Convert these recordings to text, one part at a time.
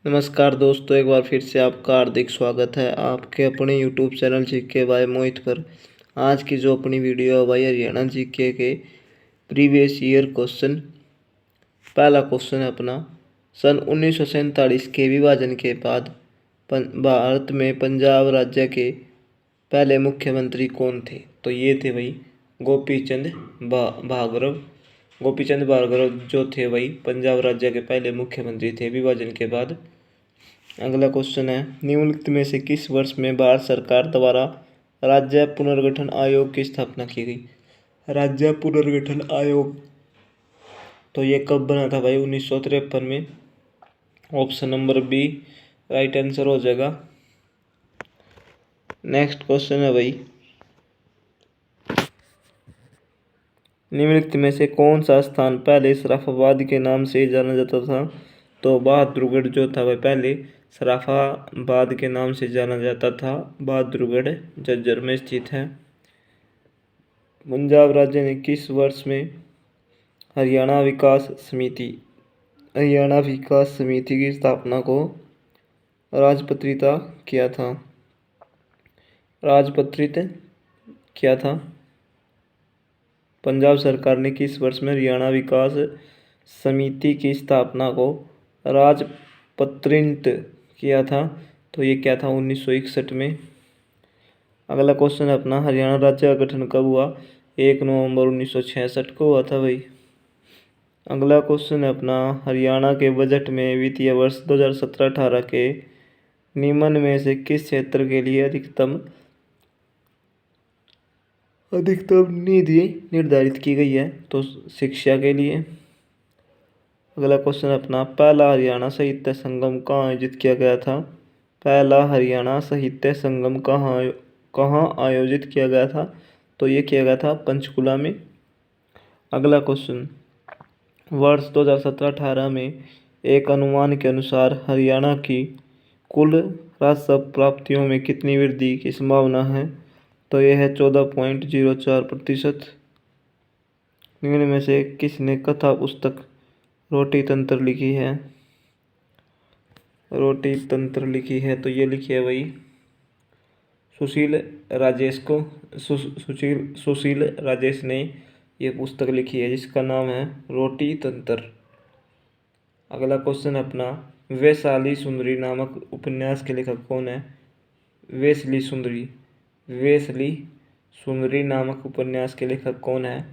नमस्कार दोस्तों, एक बार फिर से आपका हार्दिक स्वागत है आपके अपने यूट्यूब चैनल जीके बाय मोहित पर। आज की जो अपनी वीडियो है भाई हरियाणा जीके के प्रीवियस ईयर क्वेश्चन। पहला क्वेश्चन है अपना, सन 1947 के विभाजन के बाद भारत में पंजाब राज्य के पहले मुख्यमंत्री कौन थे? तो ये थे भाई गोपीचंद भार्गव। गोपीचंद भार्गव जो थे भाई पंजाब राज्य के पहले मुख्यमंत्री थे विभाजन के बाद। अगला क्वेश्चन है, निम्नलिखित में से किस वर्ष में भारत सरकार द्वारा राज्य पुनर्गठन आयोग की स्थापना की गई? राज्य पुनर्गठन आयोग तो ये कब बना था भाई? 1953 में। Option number B right answer हो जाएगा। नेक्स्ट क्वेश्चन है भाई, निम्नलिखित में से कौन सा स्थान पहले सराफाबाद के नाम से जाना जाता था? तो बहादुरगढ़ जो था वह पहले सराफाबाद के नाम से जाना जाता था। बहादुरगढ़ झज्जर में स्थित है। पंजाब राज्य ने किस वर्ष में हरियाणा विकास समिति की स्थापना को राजपत्रित किया था? पंजाब सरकार ने किस वर्ष में हरियाणा विकास समिति की स्थापना को राजपत्रित किया था? तो ये क्या था? 1961 में। अगला क्वेश्चन है अपना, हरियाणा राज्य का गठन कब हुआ? 1 नवंबर 1966 को हुआ था भाई। अगला क्वेश्चन है अपना, हरियाणा के बजट में वित्तीय वर्ष 2017-18 के निम्न में से किस क्षेत्र के लिए अधिकतम निधि निर्धारित की गई है? तो शिक्षा के लिए। अगला क्वेश्चन अपना, पहला हरियाणा साहित्य संगम कहाँ आयोजित किया गया था? पहला हरियाणा साहित्य संगम कहाँ आयोजित किया गया था? तो ये किया गया था पंचकुला में। अगला क्वेश्चन, वर्ष 2017-18 में एक अनुमान के अनुसार हरियाणा की कुल राजस्व प्राप्तियों में कितनी वृद्धि की संभावना है? तो यह है 14.04%। निम्न में से किसने कथा पुस्तक रोटी तंत्र लिखी है? तो ये लिखी है भाई सुशील राजेश ने ये पुस्तक लिखी है जिसका नाम है रोटी तंत्र। अगला क्वेश्चन अपना, वैशाली सुंदरी नामक उपन्यास के लेखक कौन है? वेशली सुंदरी नामक उपन्यास के लेखक कौन है?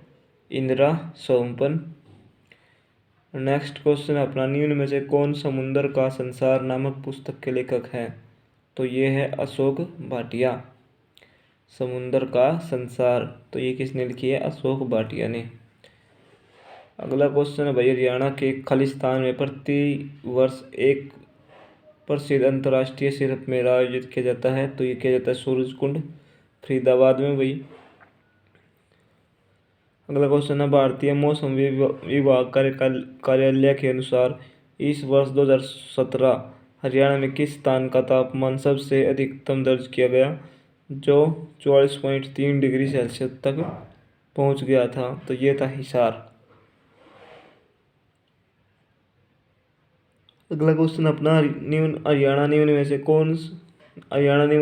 इंदिरा सोमपन। नेक्स्ट क्वेश्चन अपना, निम्न में से कौन समुंदर का संसार नामक पुस्तक के लेखक है? तो ये है अशोक भाटिया। समुंदर का संसार तो ये किसने लिखी है? अशोक भाटिया ने। अगला क्वेश्चन है भाई, हरियाणा के खालिस्तान में प्रति वर्ष एक प्रसिद्ध अंतर्राष्ट्रीय सिरप मेला आयोजित किया जाता है। तो ये किया जाता है सूरजकुंड फरीदाबाद में भाई। अगला क्वेश्चन है, भारतीय मौसम विभाग कार्यालय के अनुसार इस वर्ष 2017 हरियाणा में किस स्थान का तापमान सबसे अधिकतम दर्ज किया गया जो 44.3 डिग्री सेल्सियस तक पहुंच गया था? तो ये था हिसार। अगला क्वेश्चन अपना, हरियाणा निम्न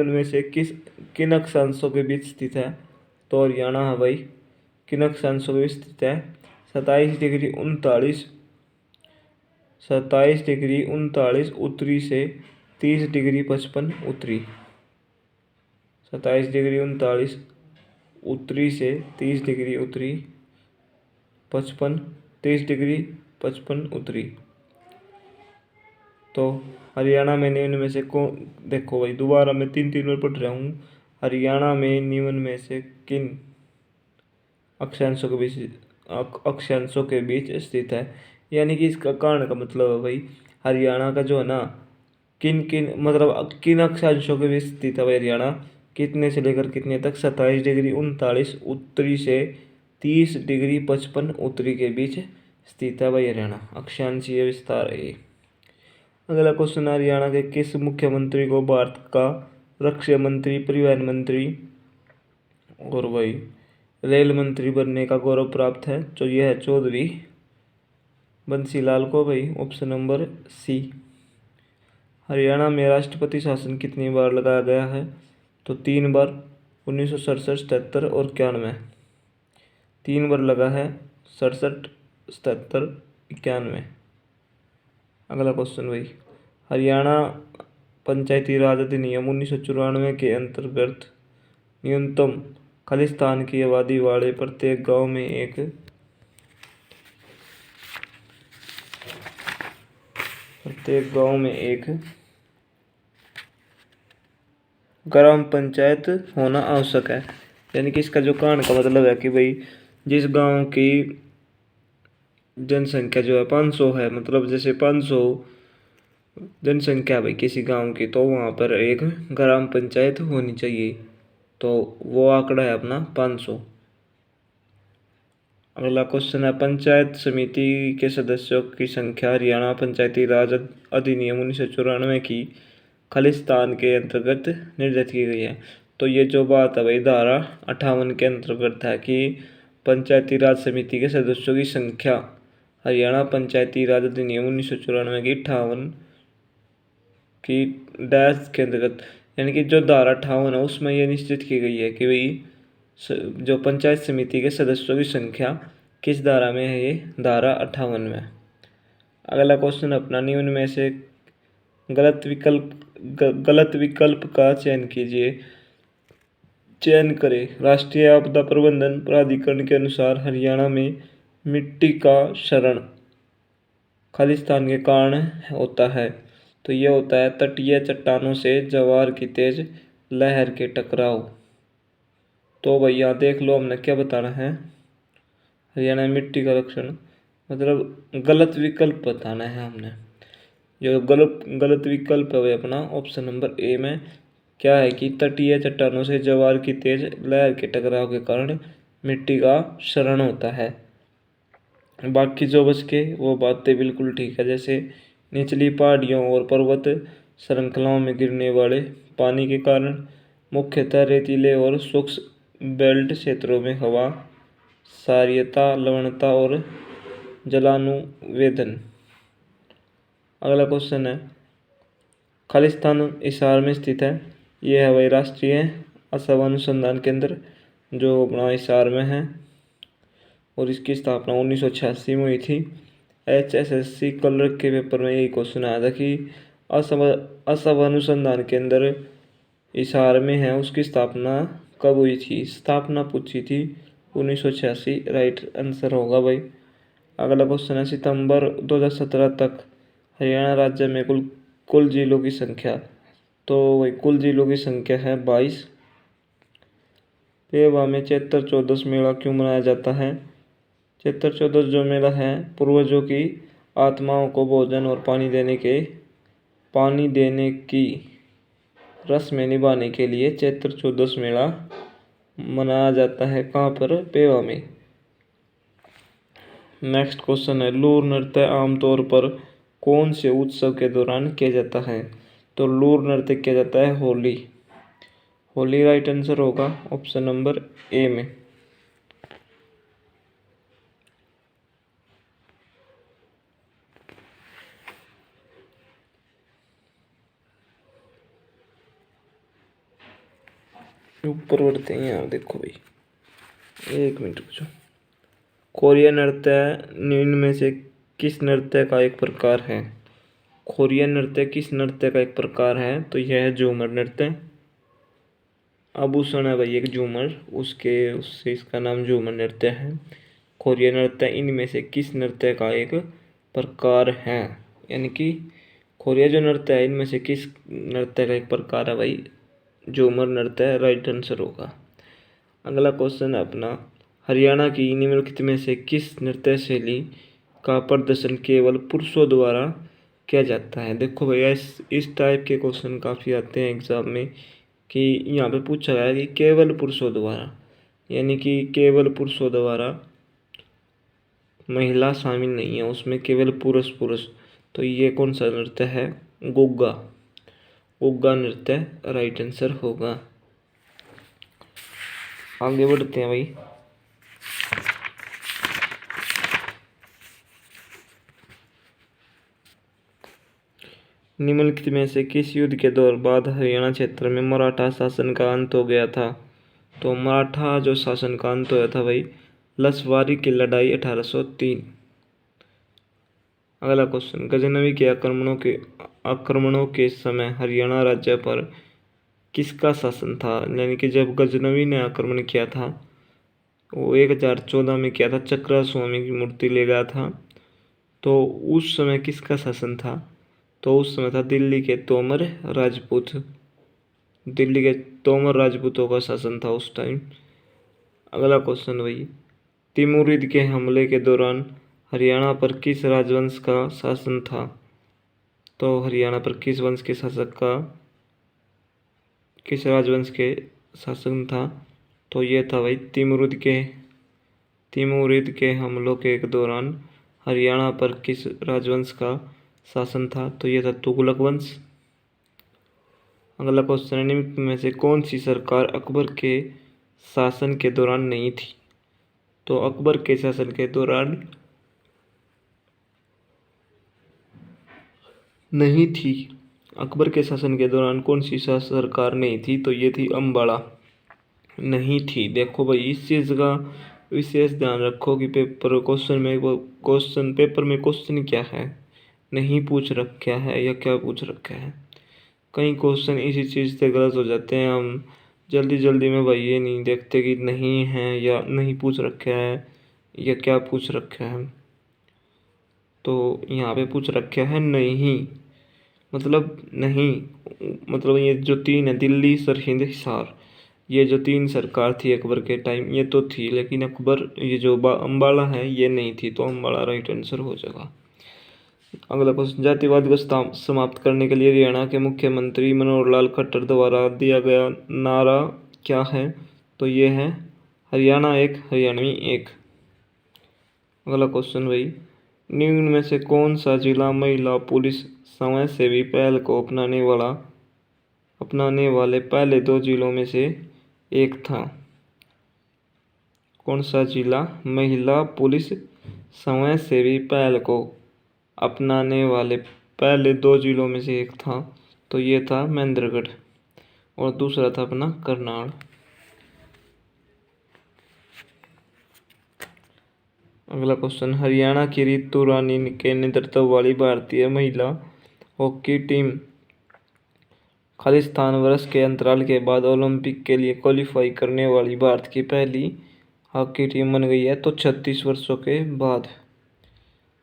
में से किन अक्षांशों के बीच स्थित है? तो हरियाणा है भाई किन अक्षांशों के बीच स्थित है? 27 डिग्री 39 उत्तरी से 30 डिग्री 55 उत्तरी। 27 डिग्री 39 उत्तरी से 30 डिग्री उत्तरी 30 डिग्री 55 उत्तरी। तो हरियाणा में निम्न में से देखो भाई दोबारा मैं तीन बार पढ़ रहा हूँ। हरियाणा में निम्न में से किन अक्षांशों के बीच स्थित है? यानी कि इसका कारण का मतलब है भाई हरियाणा का जो है ना किन अक्षांशों के बीच स्थित है भाई हरियाणा? कितने से लेकर कितने तक? 27 डिग्री 39 उत्तरी से 30 डिग्री 55 उत्तरी के बीच स्थित है भाई हरियाणा। अक्षांशीय विस्तार है ये। अगला क्वेश्चन, हरियाणा के किस मुख्यमंत्री को भारत का रक्षा मंत्री, परिवहन मंत्री और भाई रेल मंत्री बनने का गौरव प्राप्त है? तो यह है चौधरी बंसीलाल को भाई। Option number C. हरियाणा में राष्ट्रपति शासन कितनी बार लगाया गया है? तो 3 बार, 1967, 77 और 91। 3 बार लगा है, 67, 77, 91। अगला क्वेश्चन भाई, हरियाणा पंचायती राज अधिनियम 1994 के अंतर्गत न्यूनतम खालिस्तान की आबादी वाले प्रत्येक गांव में एक ग्राम पंचायत होना आवश्यक है। यानी कि इसका जो कहने का मतलब है कि भाई जिस गांव की जनसंख्या जो है 500 है, मतलब जैसे 500 जनसंख्या भाई किसी गांव की, तो वहाँ पर एक ग्राम पंचायत होनी चाहिए। तो वो आंकड़ा है अपना 500। अगला क्वेश्चन है, पंचायत समिति के सदस्यों की संख्या हरियाणा पंचायती राज अधिनियम 1994 की खालिस्तान के अंतर्गत निर्धारित की गई है। तो ये जो बात है भाई धारा 58 के अंतर्गत है कि पंचायती राज समिति के सदस्यों की संख्या हरियाणा पंचायती राज अधिनियम 1994 की 58 की डैश के अंतर्गत, यानी कि जो धारा 58 है उसमें यह निश्चित की गई है कि भाई जो पंचायत समिति के सदस्यों की संख्या किस धारा में है, ये धारा 58 में। अगला क्वेश्चन अपना, निम्न में से गलत विकल्प का चयन कीजिए। चयन करें। राष्ट्रीय आपदा प्रबंधन प्राधिकरण के अनुसार हरियाणा में मिट्टी का क्षरण खालिस्तान के कारण होता है। तो ये होता है तटीय चट्टानों से ज्वार की तेज लहर के टकराव। तो भाई यहाँ देख लो हमने क्या बताना है, हरियाणा में मिट्टी का लक्षण मतलब गलत विकल्प बताना है हमने। जो गलत विकल्प है वह अपना ऑप्शन नंबर ए में क्या है कि तटीय चट्टानों से ज्वार की तेज लहर के टकराव के कारण मिट्टी का क्षरण होता है। बाकी जो बच के वो बातें बिल्कुल ठीक है, जैसे निचली पहाड़ियों और पर्वत श्रृंखलाओं में गिरने वाले पानी के कारण मुख्यतः रेतीले और शुष्क बेल्ट क्षेत्रों में हवा क्षारीयता, लवणता और जलानुवेदन। अगला क्वेश्चन है, खालिस्तान हिसार में स्थित है। यह है भाई राष्ट्रीय असव अनुसंधान केंद्र जो अपना हिसार में है और इसकी स्थापना 1986 में हुई थी। HSSC कलर के पेपर में यही क्वेश्चन आया था कि असव अनुसंधान केंद्र हिसार में है, उसकी स्थापना कब हुई थी? स्थापना पूछी थी 1986, राइट आंसर होगा भाई। अगला क्वेश्चन है, सितंबर 2017 तक हरियाणा राज्य में कुल जिलों की संख्या। तो भाई कुल जिलों की संख्या है 22। पेवा में चैत्र चौदस मेला क्यों मनाया जाता है? चैत्र चौदस जो मेला है पूर्वजों की आत्माओं को भोजन और पानी देने की रस्में निभाने के लिए चैत्र चौदस मेला मनाया जाता है। कहाँ पर? पेवा में। नेक्स्ट क्वेश्चन है, लूर नृत्य आमतौर पर कौन से उत्सव के दौरान किया जाता है? तो लूर नृत्य किया जाता है होली। होली राइट आंसर होगा ऑप्शन नंबर ए में। ऊपर बढ़ते हैं, यहाँ देखो भाई, एक मिनट रुको। कोरियन नृत्य निम्न में से किस नृत्य का एक प्रकार है? कोरियन नृत्य किस नृत्य का एक प्रकार है? तो यह है झूमर नृत्य। आभूषण है भाई एक झूमर, उससे इसका नाम झूमर नृत्य है। कोरियन नृत्य इनमें से किस नृत्य का एक प्रकार है? यानी कि कोरिया जो नृत्य है इनमें से किस नृत्य का एक प्रकार है भाई? झूमर नृत्य राइट आंसर होगा। अगला क्वेश्चन है अपना, हरियाणा की निम्नलिखित में से किस नृत्य शैली का प्रदर्शन केवल पुरुषों द्वारा किया जाता है? देखो भैया इस टाइप के क्वेश्चन काफ़ी आते हैं एग्जाम में कि यहाँ पे पूछा गया है कि केवल पुरुषों द्वारा, यानी कि केवल पुरुषों द्वारा, महिला शामिल नहीं है उसमें, केवल पुरुष। तो ये कौन सा नृत्य है? गुग्गा नृत्य राइट आंसर होगा। आगे बढ़ते हैं भाई, निम्नलिखित में से किस युद्ध के दौर बाद हरियाणा क्षेत्र में मराठा शासन का अंत हो गया था? तो मराठा जो शासन का अंत हुआ था भाई लसवारी की लड़ाई 1803। अगला क्वेश्चन, गजनवी के आक्रमणों के समय हरियाणा राज्य पर किसका शासन था? यानी कि जब गजनवी ने आक्रमण किया था वो 1014 में किया था, चक्रा स्वामी की मूर्ति ले गया था, तो उस समय किसका शासन था? तो उस समय था दिल्ली के तोमर राजपूतों का शासन था उस टाइम। अगला क्वेश्चन भाई, तिमुरिद के हमले के दौरान हरियाणा पर किस राजवंश का शासन था? तो हरियाणा पर किस राजवंश के शासन था? तो ये था भाई तिमुरिद के हमलों के दौरान हरियाणा पर किस राजवंश का शासन था? तो ये था तुगलक वंश। अगला क्वेश्चन, निम्न में से कौन सी सरकार अकबर के शासन के दौरान नहीं थी? तो अकबर के शासन के दौरान नहीं थी। अकबर के शासन के दौरान कौन सी सरकार नहीं थी? तो ये थी अम्बाड़ा, नहीं थी। देखो भाई इस चीज़ का विशेष ध्यान रखो कि पेपर में क्वेश्चन क्या है, नहीं पूछ रखा है या क्या पूछ रखा है। कई क्वेश्चन इसी चीज़ से गलत हो जाते हैं, हम जल्दी जल्दी में भाई ये नहीं देखते कि नहीं है या नहीं पूछ रखा है या क्या पूछ रखा है। तो यहाँ पे पूछ रखा है नहीं, मतलब नहीं, मतलब ये जो तीन है दिल्ली, सरहिंद, हिसार, ये जो तीन सरकार थी अकबर के टाइम ये तो थी, लेकिन अकबर ये जो अम्बाड़ा है ये नहीं थी, तो अम्बाड़ा राइट आंसर हो जाएगा। अगला क्वेश्चन, जातिवाद को समाप्त करने के लिए हरियाणा के मुख्यमंत्री मनोहर लाल खट्टर द्वारा दिया गया नारा क्या है? तो ये है हरियाणा एक, हरियाणवी एक। अगला क्वेश्चन भाई, निम्न में से कौन सा जिला महिला पुलिस समाजसेवी पहल को अपनाने वाले पहले 2 जिलों में से एक था? कौन सा जिला महिला पुलिस समाजसेवी पहल को अपनाने वाले पहले 2 जिलों में से एक था? तो ये था महेंद्रगढ़ और दूसरा था अपना करनाल। अगला क्वेश्चन, हरियाणा की रितु रानी के नेतृत्व वाली भारतीय महिला हॉकी टीम खालिस्तान वर्ष के अंतराल के बाद ओलंपिक के लिए क्वालिफाई करने वाली भारत की पहली हॉकी टीम बन गई है, तो 36 वर्षों के बाद।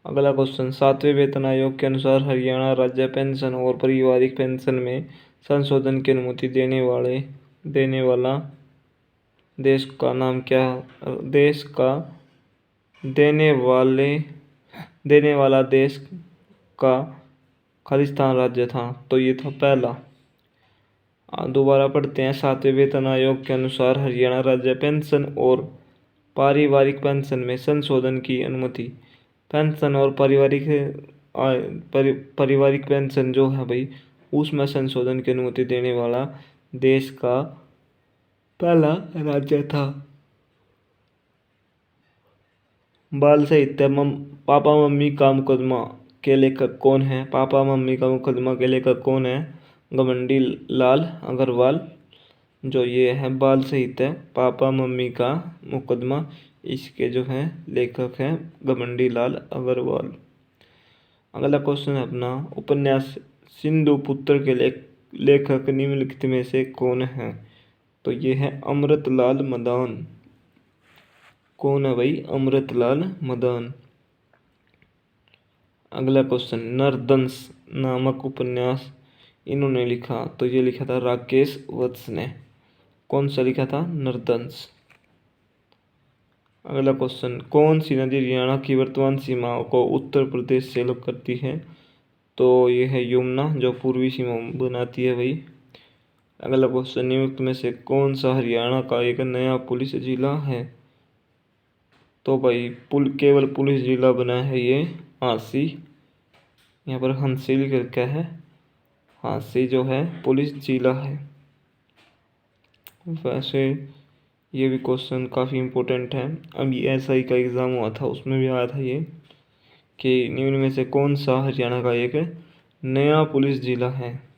अगला क्वेश्चन, 7वें वेतन आयोग के अनुसार हरियाणा राज्य पेंशन और पारिवारिक पेंशन में संशोधन की अनुमति देने वाला देश का नाम क्या? देने वाला देश का खालिस्तान राज्य था, तो ये था पहला। दोबारा पढ़ते हैं, 7वें वेतन आयोग के अनुसार हरियाणा राज्य पेंशन और पारिवारिक पेंशन में संशोधन की अनुमति। पेंशन और पारिवारिक पेंशन जो है भाई उसमें संशोधन की अनुमति देने वाला देश का पहला राज्य था। बाल साहित्य पापा मम्मी का मुकदमा के लेखक कौन है? पापा मम्मी का मुकदमा के लेखक कौन है? घमंडी लाल अग्रवाल। जो ये है बाल साहित्य पापा मम्मी का मुकदमा, इसके जो है लेखक हैं घमंडी लाल अग्रवाल। अगला क्वेश्चन है अपना, उपन्यास सिंधु पुत्र के लेखक निम्नलिखित में से कौन है? तो ये है अमृतलाल मदान। कौन है भाई? अमृतलाल मदान। अगला क्वेश्चन, नरदंश नामक उपन्यास इन्होंने लिखा? तो ये लिखा था राकेश वत्स ने। कौन सा लिखा था? नरदंश। अगला क्वेश्चन, कौन सी नदी हरियाणा की वर्तमान सीमाओं को उत्तर प्रदेश से अलग करती है? तो ये है यमुना जो पूर्वी सीमा बनाती है भाई। अगला क्वेश्चन, निम्नलिखित में से कौन सा हरियाणा का एक नया पुलिस जिला है? तो भाई केवल पुलिस जिला बना है ये हांसी, यहाँ पर हंसी लिख रखा है, हांसी जो है पुलिस जिला है। वैसे ये भी क्वेश्चन काफ़ी इम्पोर्टेंट है, अभी SI का एग्ज़ाम हुआ था उसमें भी आया था ये कि निम्न में से कौन सा हरियाणा का एक नया पुलिस जिला है।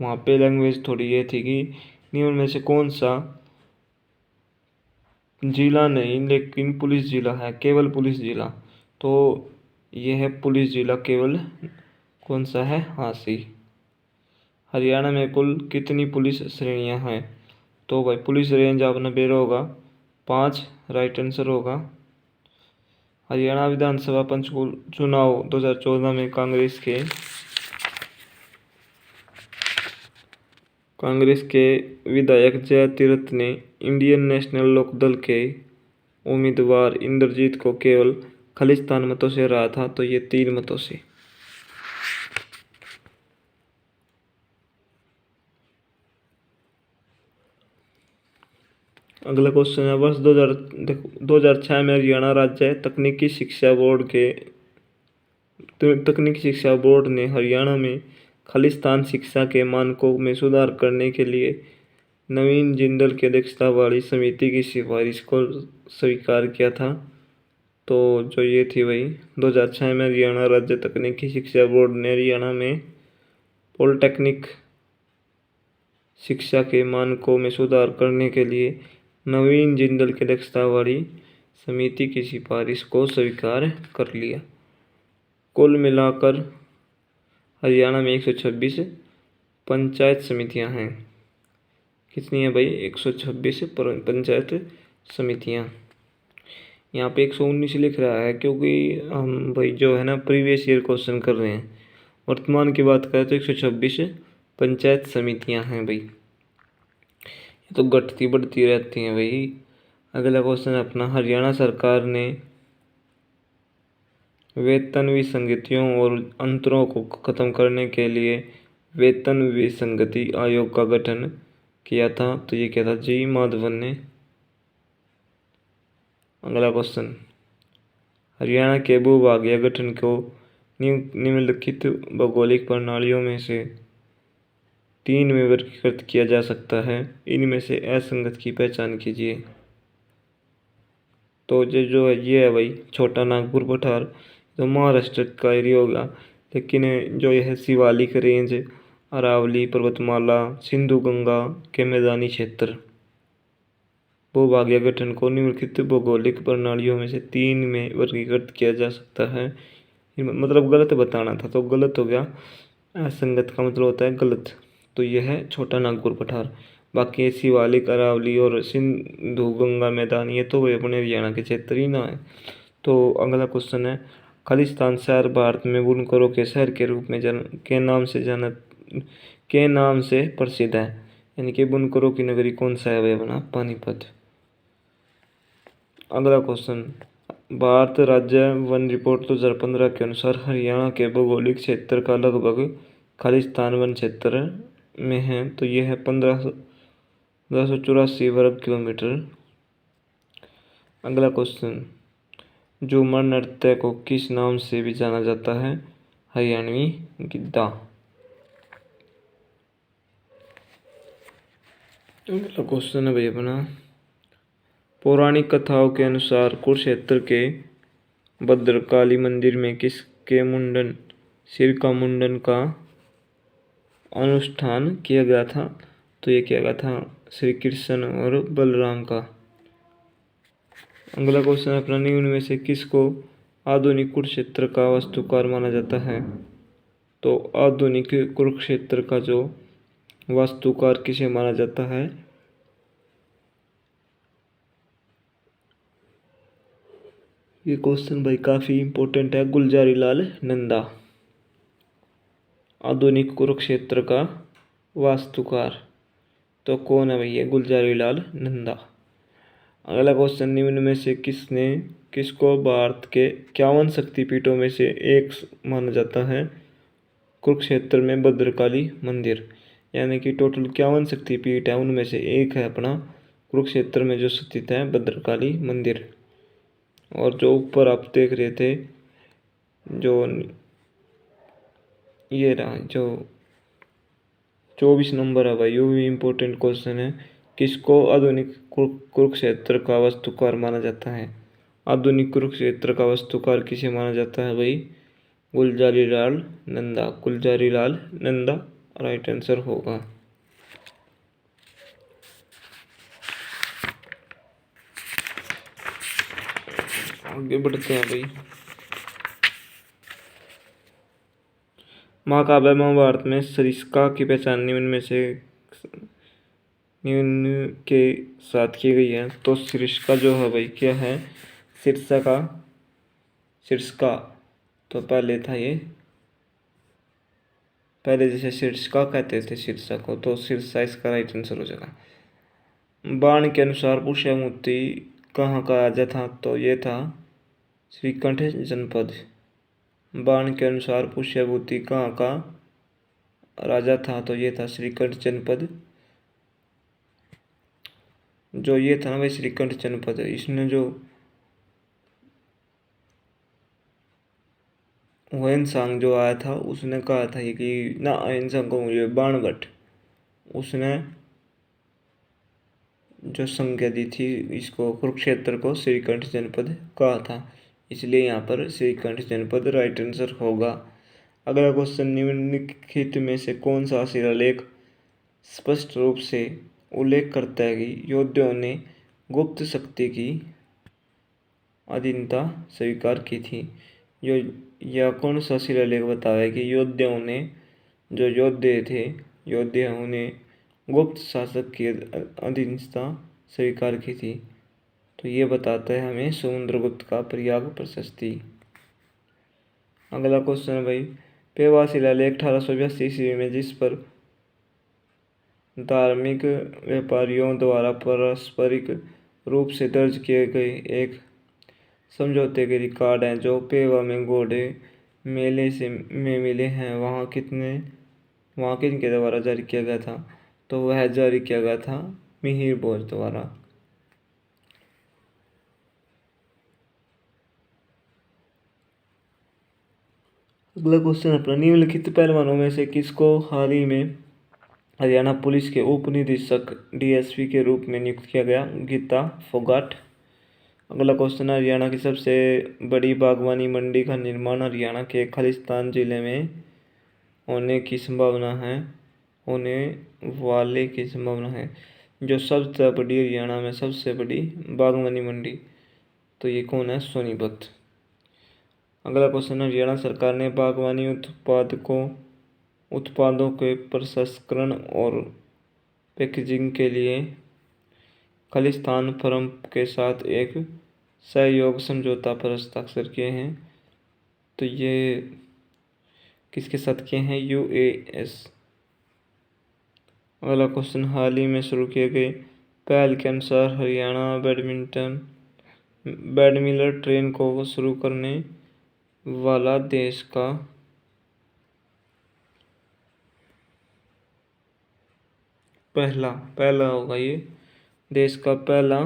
वहाँ पे लैंग्वेज थोड़ी ये थी कि निम्न में से कौन सा जिला नहीं लेकिन पुलिस जिला है, केवल पुलिस जिला। तो यह है पुलिस जिला केवल, कौन सा है, हांसी। हरियाणा में कुल कितनी पुलिस श्रेणियां हैं? तो भाई पुलिस रेंज आपने बेरा होगा 5, राइट आंसर होगा। हरियाणा विधानसभा पंचायत चुनाव 2014 में कांग्रेस के विधायक जय तीरथ ने इंडियन नेशनल लोकदल के उम्मीदवार इंद्रजीत को केवल खालिस्तान मतों से हराया था, तो ये 3 मतों से। अगला क्वेश्चन है, वर्ष 2006 में हरियाणा राज्य तकनीकी शिक्षा बोर्ड ने हरियाणा में खालिस्तान शिक्षा के मानकों में सुधार करने के लिए नवीन जिंदल की अध्यक्षता वाली समिति की सिफारिश को स्वीकार किया था। तो जो ये थी वही 2006 में हरियाणा राज्य तकनीकी शिक्षा बोर्ड ने हरियाणा में पॉलिटेक्निक शिक्षा के मानकों में सुधार करने के लिए नवीन जिंदल की अध्यक्षता वाली समिति की सिफारिश को स्वीकार कर लिया। कुल मिलाकर हरियाणा में 126 पंचायत समितियां हैं। कितनी है भाई? 126 पंचायत समितियां। यहाँ पे 119 लिख रहा है क्योंकि हम भाई जो है ना प्रीवियस ईयर क्वेश्चन कर रहे हैं। वर्तमान की बात करें तो 126 पंचायत समितियां हैं भाई। ये तो घटती बढ़ती रहती हैं भाई। अगला क्वेश्चन अपना, हरियाणा सरकार ने वेतन विसंगतियों और अंतरों को खत्म करने के लिए वेतन विसंगति आयोग का गठन किया था, तो ये क्या था? जी माधवन ने। अगला क्वेश्चन, हरियाणा के भूभागीय गठन को निम्नलिखित भौगोलिक प्रणालियों में से 3 में वर्गीकृत किया जा सकता है, इनमें से असंगत की पहचान कीजिए। तो जो है ये है भाई छोटा नागपुर पठार, तो महाराष्ट्र का एरिया होगा। लेकिन जो यह शिवालिक रेंज, अरावली पर्वतमाला, सिंधु गंगा के मैदानी क्षेत्र भूभागीय गठन को निम्नलिखित भौगोलिक प्रणालियों में से 3 में वर्गीकृत किया जा सकता है। मतलब गलत बताना था तो गलत हो गया। असंगत का मतलब होता है गलत। तो यह है छोटा नागपुर पठार। बाकी शिवालिक, अरावली और सिंधु गंगा मैदान ये तो वे अपने हरियाणा के क्षेत्र ही ना है। तो अगला क्वेश्चन है, खालिस्तान शहर भारत में बुनकरों के शहर के रूप में के नाम से प्रसिद्ध है। यानी कि बुनकरों की नगरी कौन सा है? वह बना पानीपत। अगला क्वेश्चन, भारत राज्य वन रिपोर्ट 2015 के अनुसार हरियाणा के भौगोलिक क्षेत्र का लगभग खालिस्तान वन क्षेत्र में है, तो यह है 1584 वर्ग किलोमीटर। अगला क्वेश्चन, झूमर नृत्य को किस नाम से भी जाना जाता है? हरियाणवी गिद्धा। अगला क्वेश्चन है भाई अपना, पौराणिक कथाओं के अनुसार कुरुक्षेत्र के भद्रकाली मंदिर में किसके सिर का मुंडन का अनुष्ठान किया गया था? तो ये किया गया था श्री कृष्ण और बलराम का। अगला क्वेश्चन अपना, निम्न में से किसको आधुनिक कुरुक्षेत्र का वास्तुकार माना जाता है? तो आधुनिक कुरुक्षेत्र का जो वास्तुकार किसे माना जाता है? ये क्वेश्चन भाई काफी इंपॉर्टेंट है। गुलजारी लाल नंदा आधुनिक कुरुक्षेत्र का वास्तुकार। तो कौन है भैया? गुलजारी लाल नंदा। अगला क्वेश्चन, निम्न में से किसको भारत के 51 शक्तिपीठों में से एक माना जाता है? कुरुक्षेत्र में भद्रकाली मंदिर। यानी कि टोटल 51 शक्तिपीठ है, उनमें से एक है अपना कुरुक्षेत्र में जो स्थित है भद्रकाली मंदिर। और जो ऊपर आप देख रहे थे, जो ये रहा जो 24 नंबर है भाई, ये भी इम्पोर्टेंट क्वेश्चन है। किसको आधुनिक कुरुक्षेत्र का वास्तुकार माना जाता है? आधुनिक कुरुक्षेत्र का वास्तुकार किसे माना जाता है भाई? गुलजारीलाल नंदा, गुलजारीलाल नंदा राइट आंसर होगा। आगे बढ़ते हैं भाई। महाकाव्य महाभारत में सरिस्का की पहचान निम्न के साथ की गई है। तो सरिस्का जो है भाई क्या है, सिरस्का तो पहले था ये, पहले जैसे सिरस्का कहते थे सिरसा को, तो सिरसा इसका राइट आंसर हो जाएगा। बाण के अनुसार पुष्यमूर्ति कहाँ का राजा था, तो ये था श्रीकंठ जनपद। बाण के अनुसार पुष्यभूति कहाँ का राजा था, तो ये था श्रीकंठ जनपद। जो ये था ना भाई श्रीकंठ जनपद, इसने जो हुएनसांग जो आया था उसने कहा था कि ना, हुएनसांग को मुझे बाणभट्ट, उसने जो संज्ञा दी थी इसको कुरुक्षेत्र को श्रीकंठ जनपद कहा था, इसलिए यहाँ पर श्रीकंठ जनपद राइट आंसर होगा। अगला क्वेश्चन, निम्नलिखित में से कौन सा शिलालेख स्पष्ट रूप से उल्लेख करता है कि योद्धाओं ने गुप्त शक्ति की अधीनता स्वीकार की थी। यह कौन सा शिलालेख बताया है कि योद्धाओं ने, जो योद्धाओं ने गुप्त शासक की अधीनता स्वीकार की थी, तो ये बताता है हमें समुद्रगुप्त का प्रयाग प्रशस्ति। अगला क्वेश्चन है भाई, पेवा शिलालेख 1882 ईस्वी में जिस पर धार्मिक व्यापारियों द्वारा पारस्परिक रूप से दर्ज किए गए एक समझौते के रिकॉर्ड हैं जो पेवा में घोड़े मेले में मिले हैं, वहाँ किनके द्वारा जारी किया गया था, तो वह जारी किया गया था मिहिर भोज द्वारा। अगला क्वेश्चन अपना, निम्नलिखित पहलवानों में से किसको हाल ही में हरियाणा पुलिस के उप निदेशक डीएसपी के रूप में नियुक्त किया गया? गीता फोगाट। अगला क्वेश्चन, हरियाणा की सबसे बड़ी बागवानी मंडी का निर्माण हरियाणा के खालिस्तान जिले में होने वाले की संभावना है। जो सबसे बड़ी हरियाणा में सबसे बड़ी बागवानी मंडी, तो ये कौन है? सोनीपत। अगला क्वेश्चन, हरियाणा सरकार ने बागवानी उत्पादों के प्रसंस्करण और पैकेजिंग के लिए खालिस्तान फर्म के साथ एक सहयोग समझौता पर हस्ताक्षर किए हैं, तो ये किसके साथ किए हैं? यूएस। अगला क्वेश्चन, हाल ही में शुरू किए गए पहल के अनुसार हरियाणा बैडमिंटन ट्रेन को शुरू करने वाला देश का पहला होगा, ये देश का पहला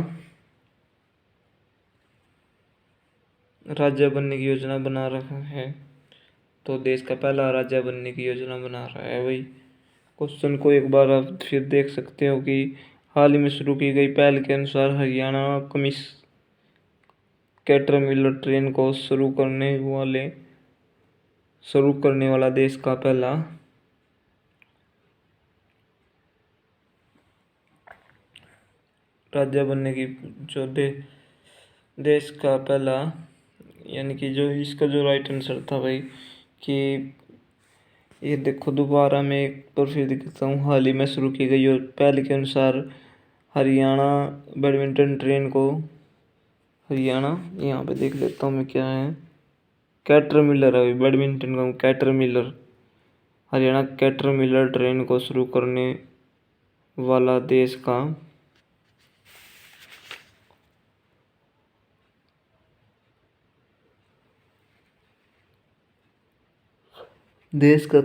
राज्य बनने की योजना बना रहा है, तो देश का पहला राज्य बनने की योजना बना रहा है भाई। क्वेश्चन को एक बार आप फिर देख सकते हो कि हाल ही में शुरू की गई पहल के अनुसार हरियाणा कैटरपिलर ट्रेन को शुरू करने वाला देश का पहला राज्य बनने की जो देश का पहला, यानी कि जो इसका जो राइट आंसर था भाई कि ये देखो दोबारा मैं एक बार फिर दिखाता हूँ। हाल ही में शुरू की गई पहल के अनुसार हरियाणा बैडमिंटन ट्रेन को हरियाणा, यहाँ पे देख लेता हूँ मैं क्या है, कैटरपिलर है बैडमिंटन का कैटरपिलर, हरियाणा कैटरपिलर ट्रेन को शुरू करने वाला देश का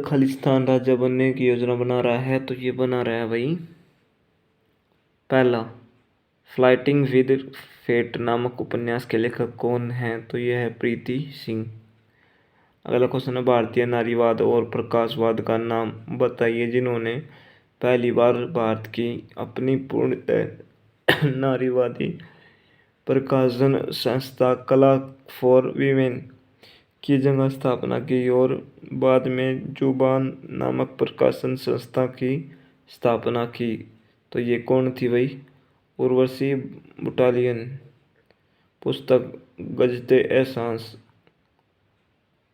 खालिस्तान राज्य बनने की योजना बना रहा है, तो ये बना रहा है भाई पहला। फ्लाइटिंग विद फेट नामक उपन्यास के लेखक कौन है? तो यह है प्रीति सिंह। अगला क्वेश्चन है, भारतीय नारीवाद और प्रकाशवाद का नाम बताइए जिन्होंने पहली बार भारत की अपनी पूर्णतः नारीवादी प्रकाशन संस्था कला फॉर वीमेन की जगह स्थापना की और बाद में जुबान नामक प्रकाशन संस्था की स्थापना की। तो ये कौन थी भाई? उर्वशी बुटालियन। पुस्तक गजते एहसास।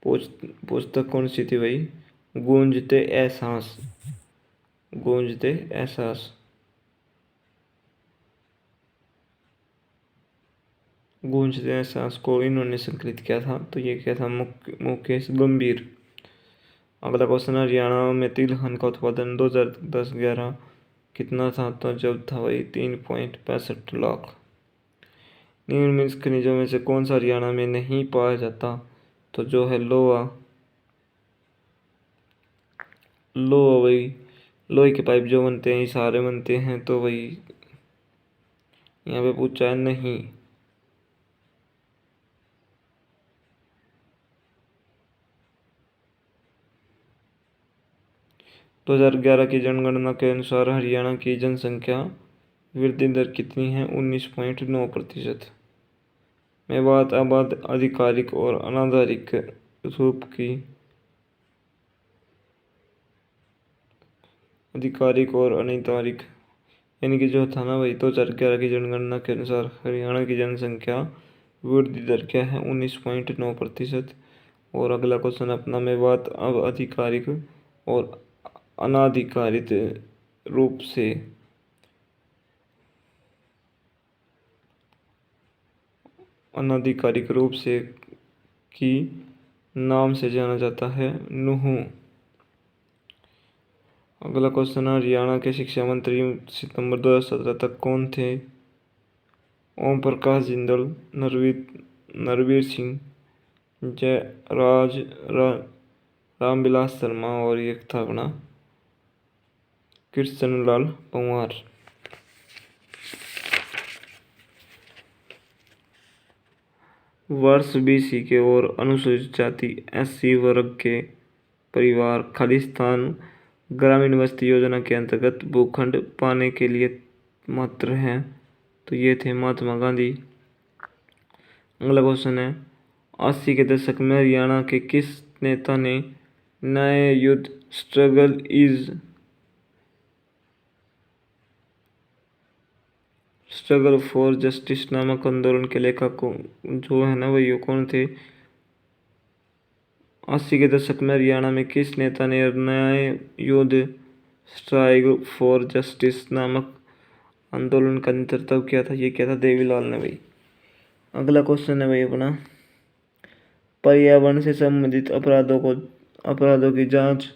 पुस्तक कौन सी थी भाई? गूंजते एहसास। गूंजते एहसास। गूंजते एहसास को इन्होंने संकलित किया था, तो ये क्या था? मुकेश गंभीर। अगला क्वेश्चन है, हरियाणा में तिलहन का उत्पादन 2010-11 कितना था? तो जब था भाई 3.65 लाख। निम्नलिखित खनिजों में से कौन सा हरियाणा में नहीं पाया जाता? तो जो है लोहा। लोहा भाई, लोहे के पाइप जो बनते हैं, ये सारे बनते हैं, तो भाई यहाँ पे पूछा है नहीं। 2011 की जनगणना के अनुसार हरियाणा की जनसंख्या वृद्धि दर कितनी है? 19.9%। मेवात आबाद आधिकारिक और अनाधिकारिक रूप की आधिकारिक और अनाधिकारिक यानी कि जो था ना भाई 2011 की जनगणना के अनुसार हरियाणा की जनसंख्या वृद्धि दर क्या है? 19.9%। और अगला क्वेश्चन अपना, मेवात अब आधिकारिक और अनाधिकारिक रूप से अनाधिकारिक रूप से की नाम से जाना जाता है नूहू। अगला क्वेश्चन है, हरियाणा के शिक्षा मंत्री सितंबर 2017 तक कौन थे? ओम प्रकाश जिंदल, नरवीर सिंह, जयराज रामविलास शर्मा और एक था अपना कृष्णलाल पंवार। वर्ष बीसी के और अनुसूचित जाति SC वर्ग के परिवार खालिस्तान ग्रामीण बस्ती योजना के अंतर्गत भूखंड पाने के लिए पात्र हैं, तो ये थे महात्मा गांधी। अगला क्वेश्चन है, 80 के दशक में हरियाणा के किस नेता ने नए युद्ध स्ट्रगल फॉर जस्टिस नामक आंदोलन के लेखक जो है ना वही कौन थे? 80 के दशक में हरियाणा में किस नेता ने नए युद्ध स्ट्राइक फॉर जस्टिस नामक आंदोलन का नेतृत्व किया था? ये क्या था? देवीलाल ने भाई। अगला क्वेश्चन है भाई अपना, पर्यावरण से संबंधित अपराधों की जांच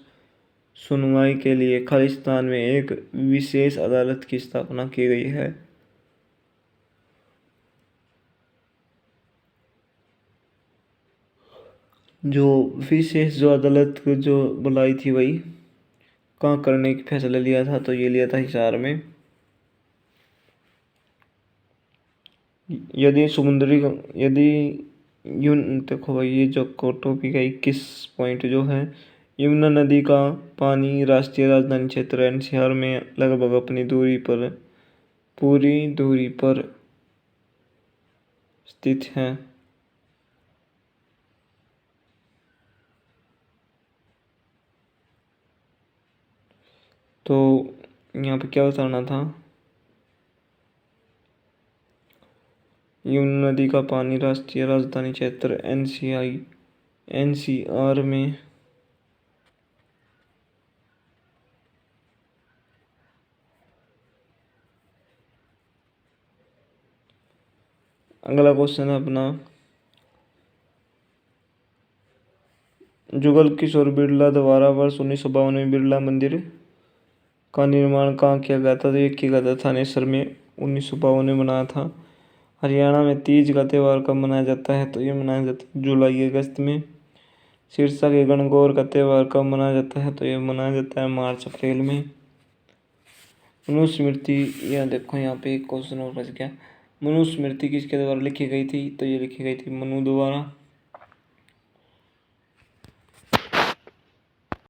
सुनवाई के लिए खालिस्तान में एक विशेष अदालत की स्थापना की गई है। जो विशेष जो अदालत जो बुलाई थी भाई, कहाँ करने की फैसला लिया था? तो ये लिया था हिसार में। यदि देखो भाई, ये जो टॉपिक है 21 पॉइंट जो है, यमुना नदी का पानी राष्ट्रीय राजधानी क्षेत्र NCR में लगभग अपनी पूरी दूरी पर स्थित है। तो यहाँ पे क्या बताना था? यमुना नदी का पानी राष्ट्रीय राजधानी क्षेत्र NCR में अगला क्वेश्चन है अपना, जुगल किशोर बिरला द्वारा वर्ष 1952 में बिरला मंदिर का निर्माण कहाँ किया गया था? तो ये किया गया था थानेसर में, 1952 में बनाया था। हरियाणा में तीज का त्यौहार कब मनाया जाता है? तो ये मनाया जाता है जुलाई अगस्त में। सिरसा के गणगौर का त्यौहार कब मनाया जाता है? तो ये मनाया जाता है मार्च अप्रैल में। मनुस्मृति, यहाँ देखो यहाँ पे एक क्वेश्चन और बच गया, मनुस्मृति किसके द्वारा लिखी गई थी? तो ये लिखी गई थी मनु द्वारा।